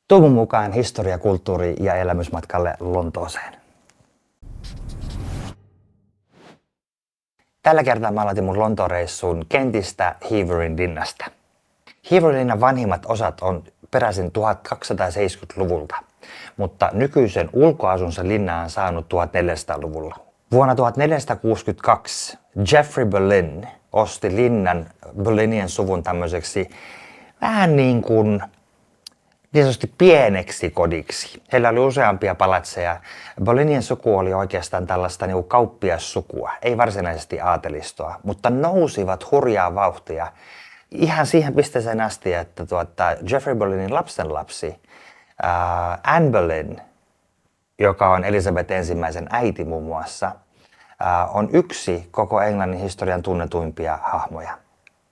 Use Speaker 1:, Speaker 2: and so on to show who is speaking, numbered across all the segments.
Speaker 1: Toivon mukaan historia, kulttuuri ja elämysmatkalle Lontooseen. Tällä kertaa mä aloitin mun Lontoon-reissun Kentistä Heaverin linnasta. Heaverin linnan vanhimmat osat on peräisin 1270-luvulta, mutta nykyisen ulkoasunsa linna on saanut 1400-luvulla. Vuonna 1462 Geoffrey Boleyn osti linnan Boleynien suvun tämmöiseksi vähän niin sanotusti pieneksi kodiksi. Heillä oli useampia palatseja. Boleynien suku oli oikeastaan tällaista niin kuin kauppiassukua, ei varsinaisesti aatelistoa, mutta nousivat hurjaa vauhtia ihan siihen pisteeseen asti, että Geoffrey Boleynin lapsenlapsi Anne Boleyn, joka on Elisabeth ensimmäisen äiti muun muassa, on yksi koko Englannin historian tunnetuimpia hahmoja.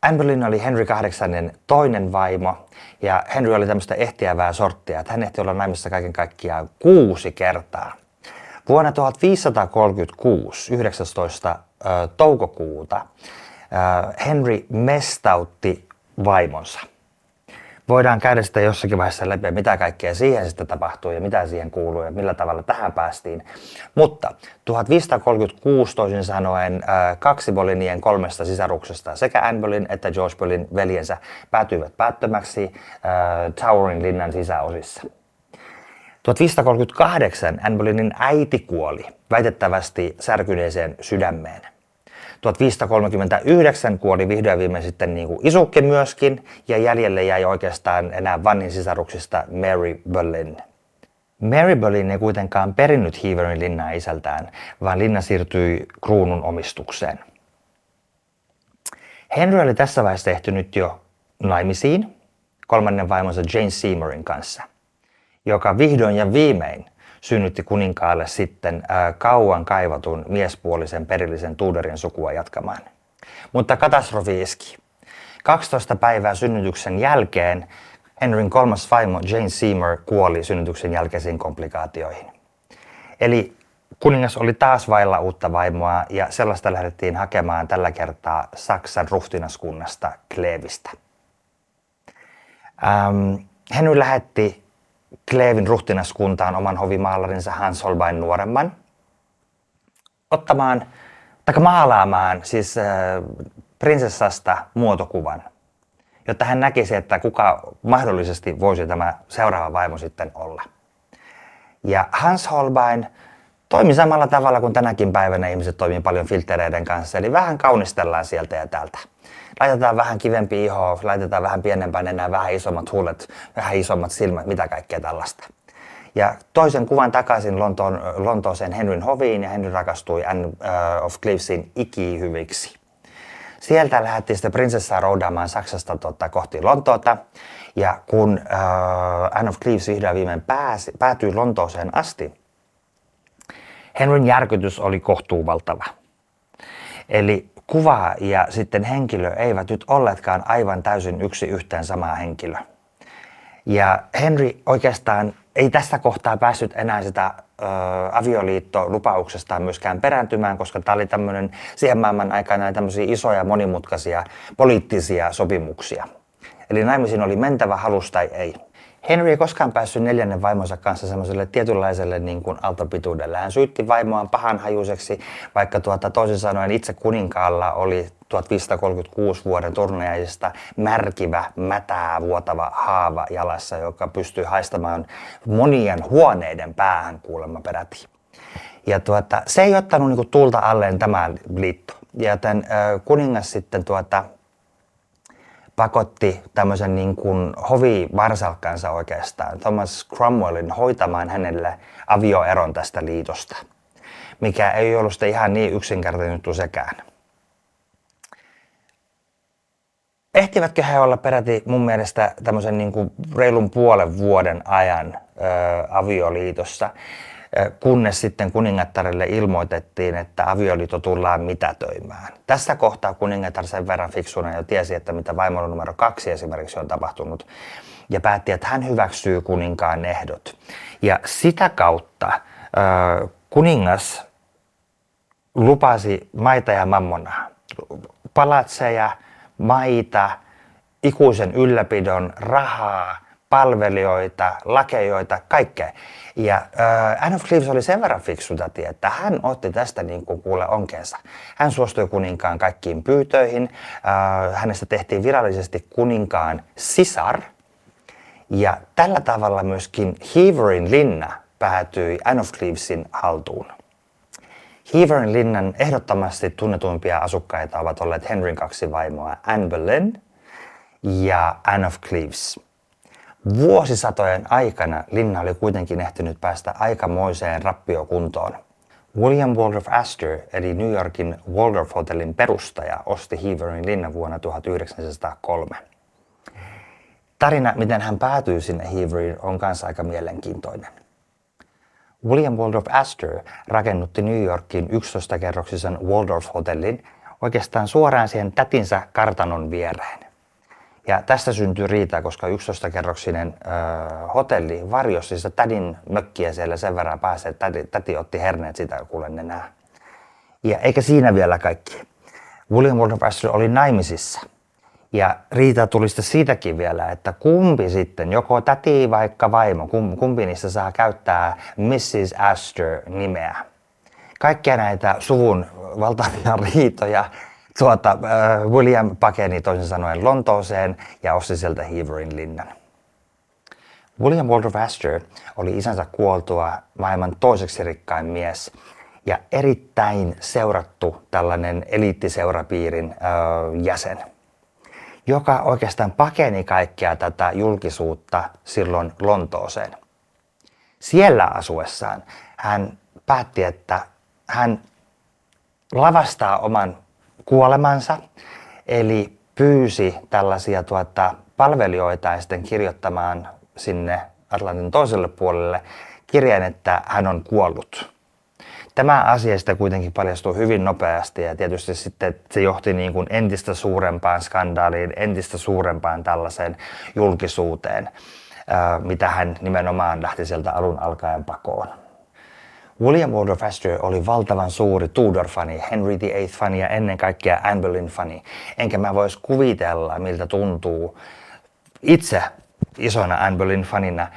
Speaker 1: Anne Boleyn oli Henry VIII toinen vaimo ja Henry oli tämmöistä ehtiävää sorttia, että hän ehti olla naimissa kaiken kaikkiaan 6 kertaa. Vuonna 1536, 19. toukokuuta, Henry mestautti vaimonsa. Voidaan käydä sitä jossakin vaiheessa läpi, mitä kaikkea siihen sitten tapahtui ja mitä siihen kuuluu ja millä tavalla tähän päästiin. Mutta 1536 toisin sanoen 2 Boleynien 3 sisaruksesta sekä Anne Boleyn että George Boleyn veljensä päätyivät päättömäksi Towerin linnan sisäosissa. 1538 Anne Boleynin äiti kuoli väitettävästi särkyneeseen sydämeen. 1539 kuoli vihdoin viimein sitten niin kuin isukki myöskin ja jäljelle jäi oikeastaan enää vanhin sisaruksista Mary Boleyn. Mary Boleyn ei kuitenkaan perinnyt Heaverin linnaa isältään, vaan linna siirtyi kruunun omistukseen. Henry oli tässä vaiheessa ehtynyt jo naimisiin 3. vaimonsa Jane Seymourin kanssa, joka vihdoin ja viimein synnytti kuninkaalle sitten kauan kaivatun miespuolisen perillisen Tudorin sukua jatkamaan. Mutta katastrofi iski. 12 päivää synnytyksen jälkeen Henryn 3. vaimo Jane Seymour kuoli synnytyksen jälkeisiin komplikaatioihin. Eli kuningas oli taas vailla uutta vaimoa ja sellaista lähdettiin hakemaan tällä kertaa Saksan ruhtinaskunnasta Klevistä. Henry lähetti Klevin ruhtinaskuntaan oman hovimaalarinsa Hans Holbein nuoremman maalaamaan siis prinsessasta muotokuvan, jotta hän näkisi, että kuka mahdollisesti voisi tämä seuraava vaimo sitten olla. Ja Hans Holbein toimi samalla tavalla kuin tänäkin päivänä ihmiset toimii paljon filtereiden kanssa, eli vähän kaunistellaan sieltä ja täältä. Laitetaan vähän kivempi iho, laitetaan vähän pienempään enää, vähän isommat huulet, vähän isommat silmät, mitä kaikkea tällaista. Ja toisen kuvan takaisin Lontooseen Henryn hoviin ja Henry rakastui Anne of Clevesin ikihyviksi. Sieltä lähdettiin sitten prinsessaa roudaamaan Saksasta kohti Lontoota ja kun Anne of Cleves vihdoin viimein päätyi Lontooseen asti, Henryn järkytys oli kohtuuvaltava. Eli kuva ja sitten henkilö eivät nyt olleetkaan aivan täysin yksi yhteen sama henkilö. Ja Henry oikeastaan ei tässä kohtaa päässyt enää sitä avioliittolupauksestaan myöskään perääntymään, koska tämä oli tämmöinen siihen maailman aikana tämmöisiä isoja monimutkaisia poliittisia sopimuksia. Eli naimisiin oli mentävä halus tai ei. Henry ei koskaan päässyt 4. vaimonsa kanssa semmoiselle tietynlaiselle niin kuin aaltopituudelle. Hän syytti vaimoaan pahanhajuiseksi, vaikka toisin sanoen itse kuninkaalla oli 1536 vuoden turnajaisista märkivä, mätää, vuotava haava jalassa, joka pystyi haistamaan monien huoneiden päähän kuulemma peräti. Ja se ei ottanut niin kuin tuulta alleen tämä liitto. Ja tämän kuningas sitten pakotti tämmöisen niin kuin hovivarsalkkansa oikeastaan, Thomas Cromwellin, hoitamaan hänelle avioeron tästä liitosta, mikä ei ollut sitten ihan niin yksinkertainen juttu sekään. Ehtivätkö he olla peräti mun mielestä tämmöisen niin kuin reilun puolen vuoden ajan avioliitossa, kunnes sitten kuningattarelle ilmoitettiin, että avioliitto tullaan mitätöimään. Tässä kohtaa kuningatar sen verran fiksuna jo tiesi, että mitä vaimon numero 2 esimerkiksi on tapahtunut, ja päätti, että hän hyväksyy kuninkaan ehdot. Ja sitä kautta kuningas lupasi maita ja mammonaa, palatseja, maita, ikuisen ylläpidon, rahaa, palvelijoita, lakejoita, kaikkea. Ja Anne of Cleves oli sen verran fiksu täti, että hän otti tästä niin kuin kuule onkeensa. Hän suostui kuninkaan kaikkiin pyytöihin. Hänestä tehtiin virallisesti kuninkaan sisar. Ja tällä tavalla myöskin Heverin linna päätyi Anne of Clevesin haltuun. Heverin linnan ehdottomasti tunnetuimpia asukkaita ovat olleet Henryn kaksi vaimoa Anne Boleyn ja Anne of Cleves. Vuosisatojen aikana linna oli kuitenkin ehtinyt päästä aikamoiseen rappiokuntoon. William Waldorf Astor, eli New Yorkin Waldorf Hotellin perustaja, osti Heverin linnan vuonna 1903. Tarina, miten hän päätyi sinne Heveriin, on kanssa aika mielenkiintoinen. William Waldorf Astor rakennutti New Yorkin 11-kerroksisen Waldorf-hotellin oikeastaan suoraan siihen tätinsä kartanon viereen. Ja tästä syntyi riita, koska 11-kerroksinen hotelli varjosi sitä tädin mökkiä siellä sen verran pääsi, että täti otti herneet sitä kuule nenää. Ja eikä siinä vielä kaikki. William Waldorf Astor oli naimisissa. Ja riita tuli sitten siitäkin vielä, että kumpi sitten, joko täti vaikka vaimo, kumpi niistä saa käyttää Mrs. Astor-nimeä. Kaikkia näitä suvun valtavia riitoja William pakeni toisin sanoen Lontooseen ja osti sieltä Heverin linnan. William Waldorf Astor oli isänsä kuoltua maailman toiseksi rikkain mies ja erittäin seurattu tällainen eliittiseurapiirin jäsen, joka oikeastaan pakeni kaikkea tätä julkisuutta silloin Lontooseen. Siellä asuessaan hän päätti, että hän lavastaa oman kuolemansa, eli pyysi tällaisia palvelijoita ja sitten kirjoittamaan sinne Atlantin toiselle puolelle kirjeen, että hän on kuollut. Tämä asia sitten kuitenkin paljastui hyvin nopeasti ja tietysti sitten se johti niin kuin entistä suurempaan skandaaliin, entistä suurempaan tällaiseen julkisuuteen, mitä hän nimenomaan lähti sieltä alun alkaen pakoon. William Waldorf Astor oli valtavan suuri Tudor-fani, Henry VIII-fani ja ennen kaikkea Anne Boleyn-fani. Enkä mä vois kuvitella, miltä tuntuu itse isona Anne Boleyn-fanina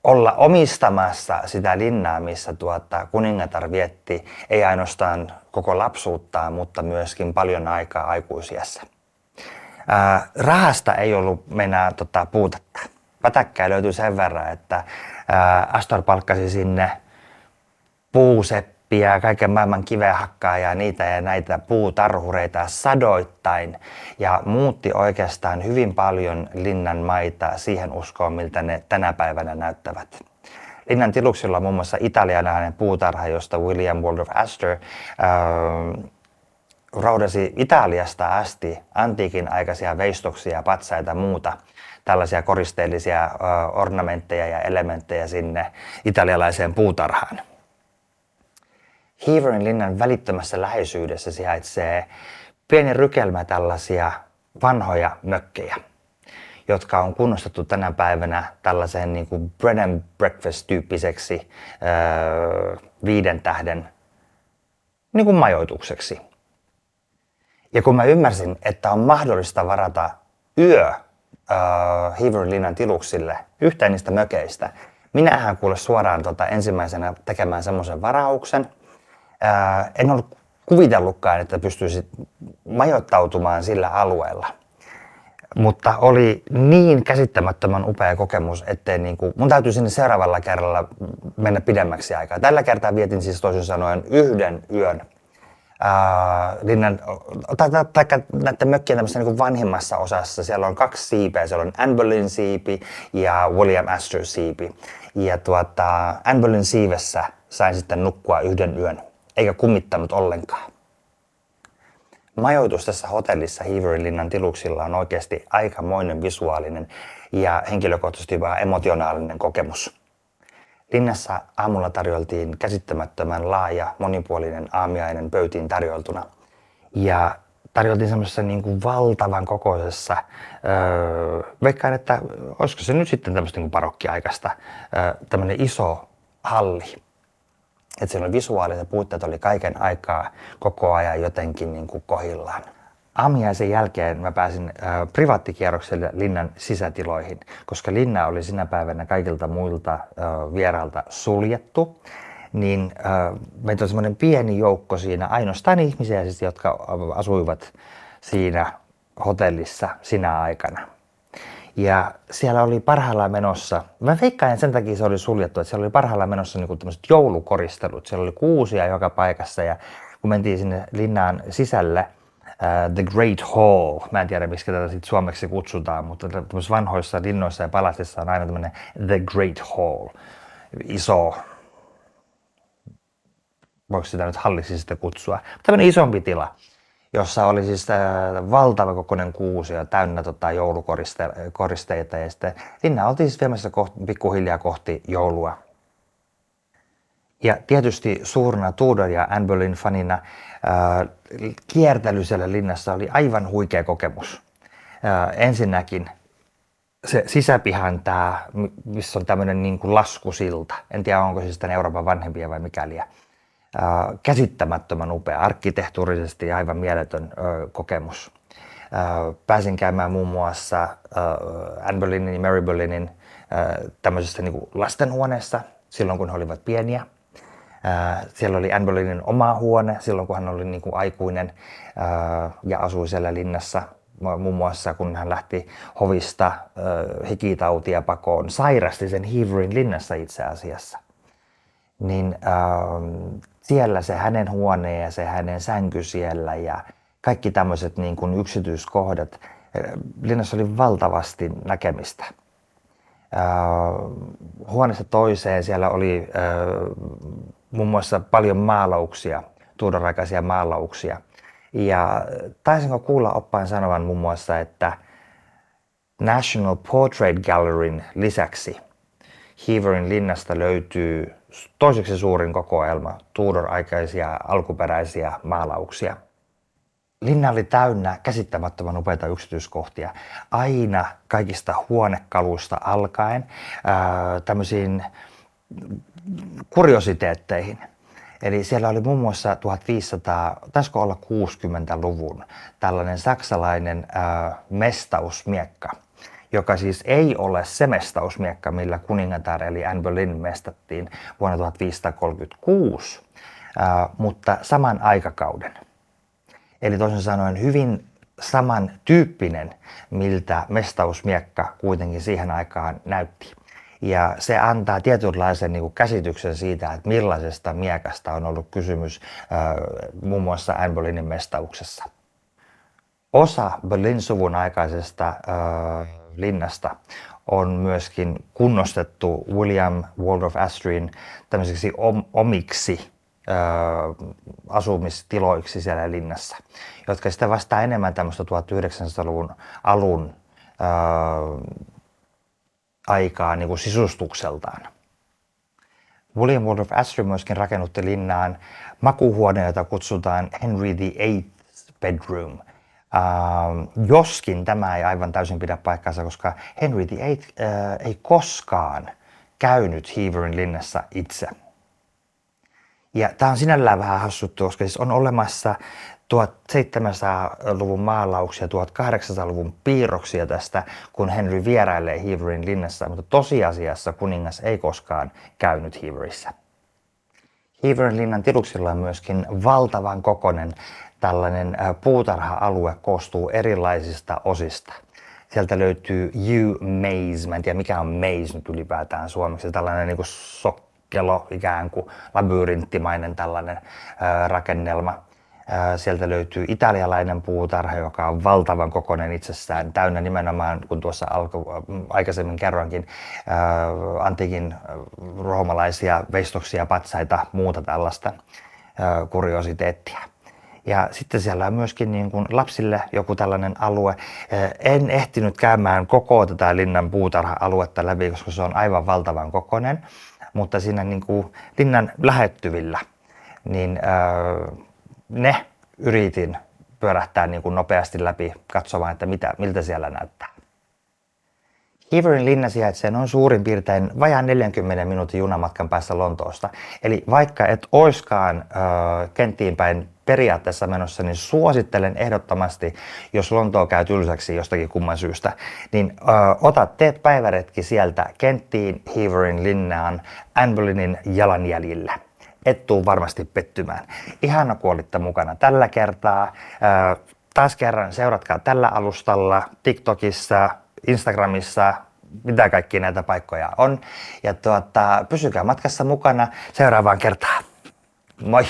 Speaker 1: olla omistamassa sitä linnaa, missä kuningatar vietti ei ainoastaan koko lapsuuttaan, mutta myöskin paljon aikaa aikuisiässä. Rahasta ei ollut mennä puutetta. Pätäkkää löytyi sen verran, että Astor palkkasi sinne puuseppiä, kaiken maailman kivenhakkaajia, niitä ja näitä puutarhureita sadoittain ja muutti oikeastaan hyvin paljon linnan maita siihen uskoon, miltä ne tänä päivänä näyttävät. Linnan tiluksilla on muun muassa italialainen puutarha, josta William Waldorf Astor roudasi Italiasta asti antiikin aikaisia veistoksia, patsaita ja muuta tällaisia koristeellisia ornamentteja ja elementtejä sinne italialaiseen puutarhaan. Heverin linnan välittömässä läheisyydessä sijaitsee pieni rykelmä tällaisia vanhoja mökkejä, jotka on kunnostettu tänä päivänä tällaiseen niin kuin bread and breakfast-tyyppiseksi 5 tähden niin kuin majoitukseksi. Ja kun mä ymmärsin, että on mahdollista varata yö Heverin linnan tiluksille yhteen niistä mökeistä, minähän kuule suoraan ensimmäisenä tekemään semmoisen varauksen. En ollut kuvitellutkaan, että pystyisit majoittautumaan sillä alueella. Mutta oli niin käsittämättömän upea kokemus, ettei mun täytyy sinne seuraavalla kerralla mennä pidemmäksi aikaa. Tällä kertaa vietin siis toisin sanoen 1 yön linnan, tai näiden mökkien tämmöisessä niin vanhimmassa osassa. Siellä on 2 siipeä, siellä on Anne Boleyn siipi ja William Astor siipi. Ja Anne Boleyn siivessä sain sitten nukkua 1 yön, eikä kummittanut ollenkaan. Majoitus tässä hotellissa Heverin linnan tiluksilla on oikeasti aikamoinen visuaalinen ja henkilökohtaisesti vähän emotionaalinen kokemus. Linnassa aamulla tarjoltiin käsittämättömän laaja, monipuolinen aamiainen pöytiin tarjoltuna. Ja tarjoltiin semmoisessa niin kuin valtavan kokoisessa, veikkaan, että olisiko se nyt sitten tämmöistä niin kuin barokkiaikaista, tämmöinen iso halli. Että siellä visuaaliset puitteet oli kaiken aikaa koko ajan jotenkin niin kuin kohillaan. Aamiaisen jälkeen mä pääsin privaattikierrokselle linnan sisätiloihin, koska linna oli sinä päivänä kaikilta muilta vierailta suljettu. Niin meitä on semmoinen pieni joukko siinä, ainoastaan ihmisiä siis, jotka asuivat siinä hotellissa sinä aikana. Ja siellä oli parhaillaan menossa, mä veikkaan sen takia se oli suljettu, että siellä oli parhaillaan menossa niin tämmöiset joulukoristelut. Siellä oli kuusia joka paikassa ja kun mentiin sinne linnaan sisälle, The Great Hall, mä en tiedä miksi tätä sitten suomeksi kutsutaan, mutta tämmöisissä vanhoissa linnoissa ja palasissa on aina tämmöinen The Great Hall, iso, voiko sitä nyt halliksi sitten kutsua, tämmöinen isompi tila, jossa oli siis valtava kokoinen kuusio täynnä joulukoristeita ja sitten linna oltiin siis viemässä pikkuhiljaa kohti joulua. Ja tietysti suurena Tudor ja Anne Boleyn fanina kiertely siellä linnassa oli aivan huikea kokemus. Ensinnäkin se sisäpihan missä on tämmöinen niin kuin laskusilta. En tiedä onko se sitten Euroopan vanhempia vai mikäliä. Käsittämättömän upea, arkkitehtuurisesti aivan mieletön kokemus. Pääsin käymään muun muassa Anne Boleynin ja Mary Boleynin tämmöisessä niin kuin lastenhuoneessa silloin kun he olivat pieniä. Siellä oli Anne Boleynin oma huone silloin kun hän oli niin kuin aikuinen ja asui siellä linnassa. Muun muassa kun hän lähti hovista hikitautia pakoon, sairasti sen Heaverin linnassa itse asiassa. Niin siellä se hänen huoneen ja se hänen sänky siellä ja kaikki tämmöiset niin kuin yksityiskohdat. Linnassa oli valtavasti näkemistä. Huoneesta toiseen siellä oli muun muassa paljon maalauksia, Tudor-aikaisia maalauksia. Ja taisinko kuulla oppaan sanovan muun muassa, että National Portrait Galleryn lisäksi Heaverin linnasta löytyy toiseksi suurin kokoelma Tudor-aikaisia alkuperäisiä maalauksia. Linna oli täynnä käsittämättömän upeita yksityiskohtia, aina kaikista huonekaluista alkaen tämmöisiin kuriositeetteihin. Eli siellä oli muun muassa 1500, taisiko olla 60-luvun, tällainen saksalainen mestausmiekka, joka siis ei ole se mestausmiekka, millä kuningatar eli Anne Boleyn mestattiin vuonna 1536, mutta saman aikakauden. Eli toisin sanoen hyvin samantyyppinen, miltä mestausmiekka kuitenkin siihen aikaan näytti. Ja se antaa tietynlaisen niin kuin käsityksen siitä, että millaisesta miekasta on ollut kysymys muun muassa Anne Boleynin mestauksessa. Osa Boleyn-suvun aikaisesta linnasta on myöskin kunnostettu William Waldorf Astryn tämmöiseksi omiksi asumistiloiksi siellä linnassa, jotka sitten vastaa enemmän tämmöistä 1900-luvun alun aikaa niin kuin sisustukseltaan. William Waldorf Astry myöskin rakennutti linnaan makuuhuoneen, jota kutsutaan Henry VIII bedroom. Joskin tämä ei aivan täysin pidä paikkaansa, koska Henry VIII ei koskaan käynyt Heaverin linnassa itse. Ja tämä on sinällään vähän hassuttu, koska siis on olemassa 1700-luvun maalauksia, 1800-luvun piirroksia tästä, kun Henry vierailee Heaverin linnassa, mutta tosiasiassa kuningas ei koskaan käynyt Heaverissä. Heaverin linnan tiluksilla on myöskin valtavan kokoinen tällainen puutarha-alue, koostuu erilaisista osista. Sieltä löytyy Yew Maze, mä en tiedä mikä on maze nyt ylipäätään suomeksi, tällainen niin kuin sokkelo, ikään kuin labyrinttimainen tällainen rakennelma. Sieltä löytyy italialainen puutarha, joka on valtavan kokoinen itsessään, täynnä nimenomaan, kun tuossa aikaisemmin kerroinkin, antiikin roomalaisia veistoksia, patsaita, muuta tällaista kuriositeettia. Ja sitten siellä on myöskin niin kuin lapsille joku tällainen alue. En ehtinyt käymään koko tätä linnan puutarha-aluetta läpi, koska se on aivan valtavan kokoinen, mutta siinä niin kuin linnan lähettyvillä, niin ne yritin pyörähtää niin kuin nopeasti läpi katsomaan, että miltä siellä näyttää. Heatherin linna sijaitsee noin suurin piirtein vajaan 40 minuutin junamatkan päässä Lontoosta. Eli vaikka et oiskaan kenttiin päin periaatteessa menossa, niin suosittelen ehdottomasti, jos Lontoa käy tylsäksi jostakin kumman syystä, niin teet päiväretki sieltä kenttiin Heatherin linnaan Anne Boleynin jalanjäljillä. Et tuu varmasti pettymään. Ihana kun olitte mukana tällä kertaa. Taas kerran seuratkaa tällä alustalla, TikTokissa, Instagramissa, mitä kaikki näitä paikkoja on. Ja pysykää matkassa mukana seuraavaan kertaan. Moi!